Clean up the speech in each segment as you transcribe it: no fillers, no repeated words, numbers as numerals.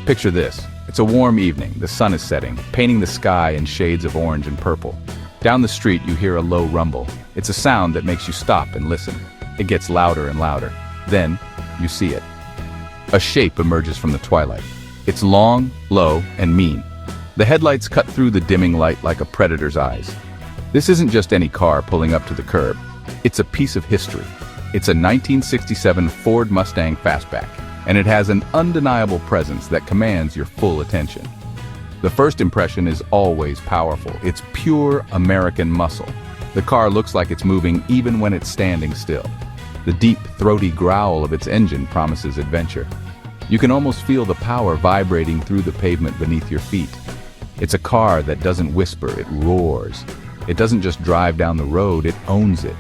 Picture this. It's a warm evening, the sun is setting, painting the sky in shades of orange and purple. Down the street you hear a low rumble. It's a sound that makes you stop and listen. It gets louder and louder. Then, you see it. A shape emerges from the twilight. It's long, low, and mean. The headlights cut through the dimming light like a predator's eyes. This isn't just any car pulling up to the curb. It's a piece of history. It's a 1967 Ford Mustang Fastback, and it has an undeniable presence that commands your full attention. The first impression is always powerful. It's pure American muscle. The car looks like it's moving even when it's standing still. The deep, throaty growl of its engine promises adventure. You can almost feel the power vibrating through the pavement beneath your feet. It's a car that doesn't whisper, it roars. It doesn't just drive down the road, it owns it.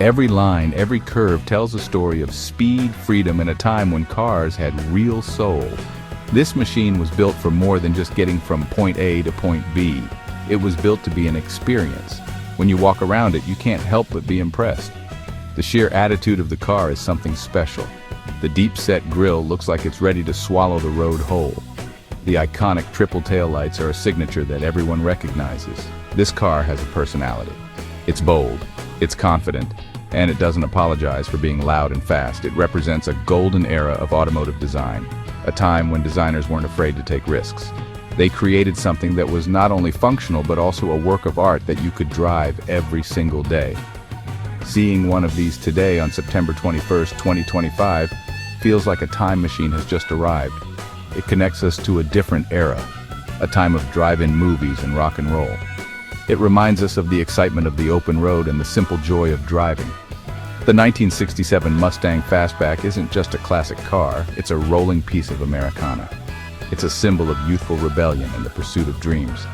Every line, every curve tells a story of speed, freedom, and a time when cars had real soul. This machine was built for more than just getting from point A to point B. It was built to be an experience. When you walk around it, you can't help but be impressed. The sheer attitude of the car is something special. The deep-set grille looks like it's ready to swallow the road whole. The iconic triple taillights are a signature that everyone recognizes. This car has a personality. It's bold, it's confident, and it doesn't apologize for being loud and fast. It represents a golden era of automotive design, a time when designers weren't afraid to take risks. They created something that was not only functional but also a work of art that you could drive every single day. Seeing one of these today on September 21st, 2025, feels like a time machine has just arrived. It connects us to a different era, a time of drive-in movies and rock and roll. It reminds us of the excitement of the open road and the simple joy of driving. The 1967 Mustang Fastback isn't just a classic car, it's a rolling piece of Americana. It's a symbol of youthful rebellion and the pursuit of dreams.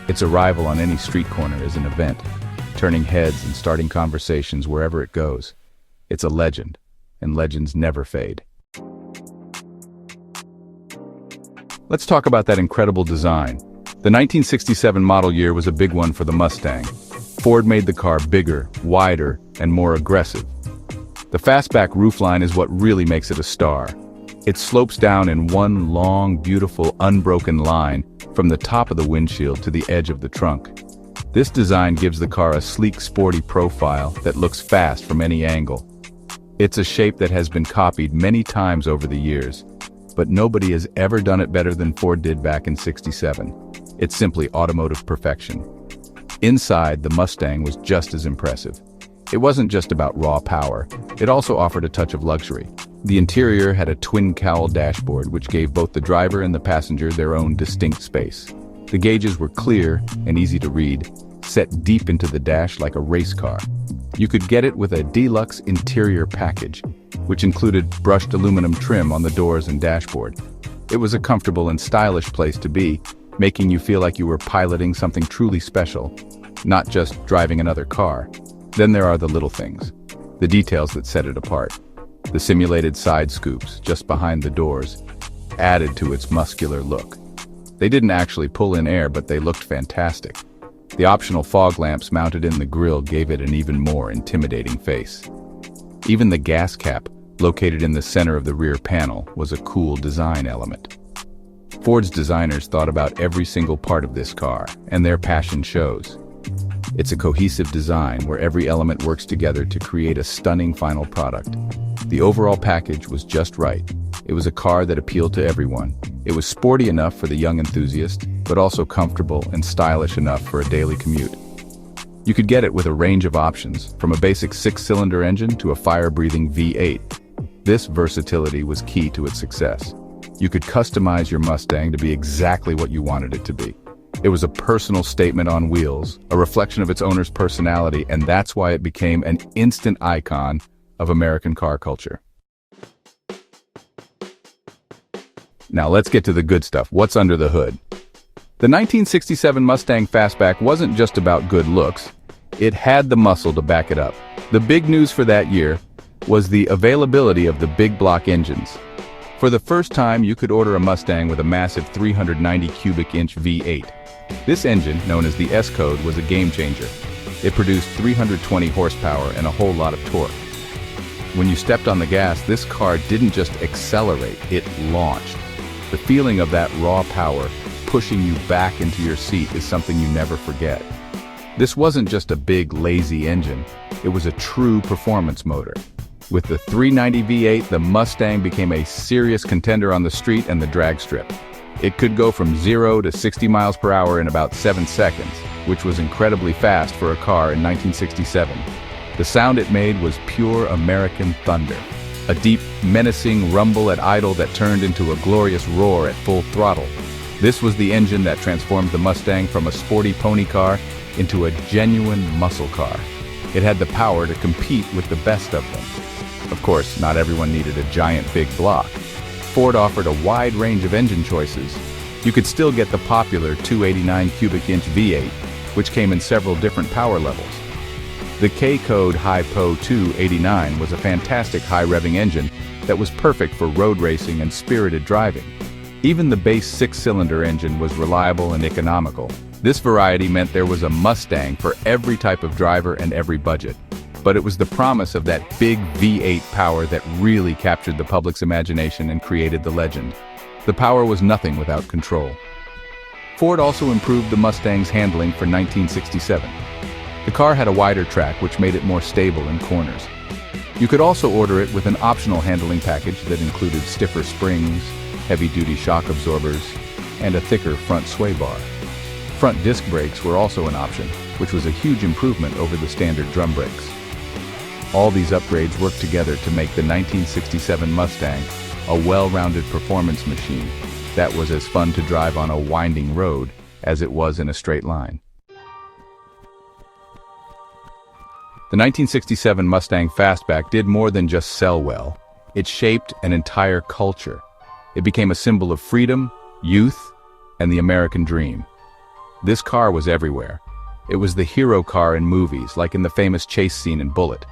Its arrival on any street corner is an event, turning heads and starting conversations wherever it goes. It's a legend, and legends never fade. Let's talk about that incredible design. The 1967 model year was a big one for the Mustang. Ford made the car bigger, wider, and more aggressive. The Fastback roofline is what really makes it a star. It slopes down in one long, beautiful, unbroken line from the top of the windshield to the edge of the trunk. This design gives the car a sleek, sporty profile that looks fast from any angle. It's a shape that has been copied many times over the years, but nobody has ever done it better than Ford did back in '67. It's simply automotive perfection. Inside, the Mustang was just as impressive. It wasn't just about raw power, it also offered a touch of luxury. The interior had a twin-cowl dashboard which gave both the driver and the passenger their own distinct space. The gauges were clear and easy to read, set deep into the dash like a race car. You could get it with a deluxe interior package, which included brushed aluminum trim on the doors and dashboard. It was a comfortable and stylish place to be, making you feel like you were piloting something truly special, not just driving another car. Then there are the little things, the details that set it apart. The simulated side scoops just behind the doors added to its muscular look. They didn't actually pull in air, but they looked fantastic. The optional fog lamps mounted in the grille gave it an even more intimidating face. Even the gas cap, located in the center of the rear panel, was a cool design element. Ford's designers thought about every single part of this car, and their passion shows. It's a cohesive design where every element works together to create a stunning final product. The overall package was just right. It was a car that appealed to everyone. It was sporty enough for the young enthusiast, but also comfortable and stylish enough for a daily commute. You could get it with a range of options, from a basic 6-cylinder engine to a fire-breathing V8. This versatility was key to its success. You could customize your Mustang to be exactly what you wanted it to be. It was a personal statement on wheels, a reflection of its owner's personality, and that's why it became an instant icon of American car culture. Now let's get to the good stuff. What's under the hood? The 1967 Mustang Fastback wasn't just about good looks. It had the muscle to back it up. The big news for that year was the availability of the big block engines. For the first time, you could order a Mustang with a massive 390 cubic inch V8. This engine, known as the S-Code, was a game changer. It produced 320 horsepower and a whole lot of torque. When you stepped on the gas, this car didn't just accelerate, it launched. The feeling of that raw power pushing you back into your seat is something you never forget. This wasn't just a big, lazy engine. It was a true performance motor. With the 390 V8, the Mustang became a serious contender on the street and the drag strip. It could go from 0 to 60 miles per hour in about 7 seconds, which was incredibly fast for a car in 1967. The sound it made was pure American thunder. A deep, menacing rumble at idle that turned into a glorious roar at full throttle. This was the engine that transformed the Mustang from a sporty pony car into a genuine muscle car. It had the power to compete with the best of them. Of course, not everyone needed a giant big block. Ford offered a wide range of engine choices. You could still get the popular 289 cubic inch V8, which came in several different power levels. The K-Code Hypo 289 was a fantastic high-revving engine that was perfect for road racing and spirited driving. Even the base 6-cylinder engine was reliable and economical. This variety meant there was a Mustang for every type of driver and every budget. But it was the promise of that big V8 power that really captured the public's imagination and created the legend. The power was nothing without control. Ford also improved the Mustang's handling for 1967. The car had a wider track, which made it more stable in corners. You could also order it with an optional handling package that included stiffer springs, heavy-duty shock absorbers, and a thicker front sway bar. Front disc brakes were also an option, which was a huge improvement over the standard drum brakes. All these upgrades worked together to make the 1967 Mustang a well-rounded performance machine that was as fun to drive on a winding road as it was in a straight line. The 1967 Mustang Fastback did more than just sell well. It shaped an entire culture. It became a symbol of freedom, youth, and the American dream. This car was everywhere. It was the hero car in movies, like in the famous chase scene in Bullitt.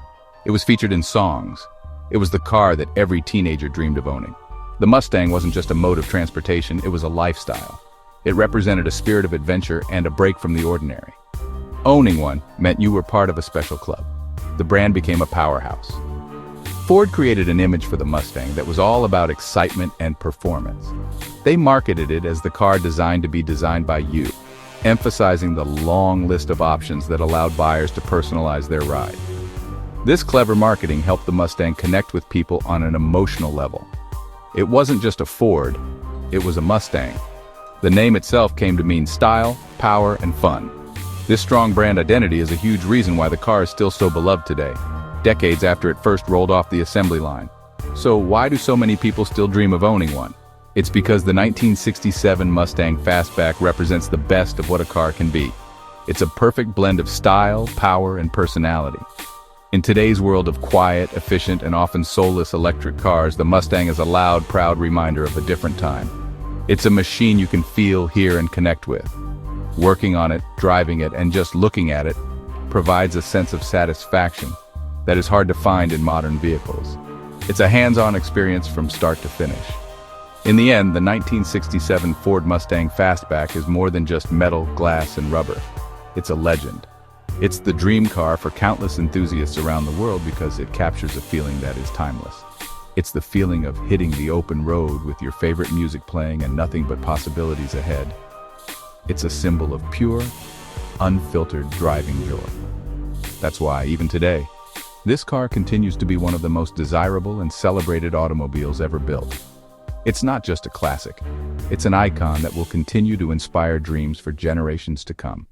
It was featured in songs. It was the car that every teenager dreamed of owning. The Mustang wasn't just a mode of transportation, it was a lifestyle. It represented a spirit of adventure and a break from the ordinary. Owning one meant you were part of a special club. The brand became a powerhouse. Ford created an image for the Mustang that was all about excitement and performance. They marketed it as the car designed to be designed by you, emphasizing the long list of options that allowed buyers to personalize their ride. This clever marketing helped the Mustang connect with people on an emotional level. It wasn't just a Ford, it was a Mustang. The name itself came to mean style, power, and fun. This strong brand identity is a huge reason why the car is still so beloved today, decades after it first rolled off the assembly line. So why do so many people still dream of owning one? It's because the 1967 Mustang Fastback represents the best of what a car can be. It's a perfect blend of style, power, and personality. In today's world of quiet, efficient, and often soulless electric cars, the Mustang is a loud, proud reminder of a different time. It's a machine you can feel, hear, and connect with. Working on it, driving it, and just looking at it provides a sense of satisfaction that is hard to find in modern vehicles. It's a hands-on experience from start to finish. In the end, the 1967 Ford Mustang Fastback is more than just metal, glass, and rubber. It's a legend. It's the dream car for countless enthusiasts around the world because it captures a feeling that is timeless. It's the feeling of hitting the open road with your favorite music playing and nothing but possibilities ahead. It's a symbol of pure, unfiltered driving joy. That's why, even today, this car continues to be one of the most desirable and celebrated automobiles ever built. It's not just a classic. It's an icon that will continue to inspire dreams for generations to come.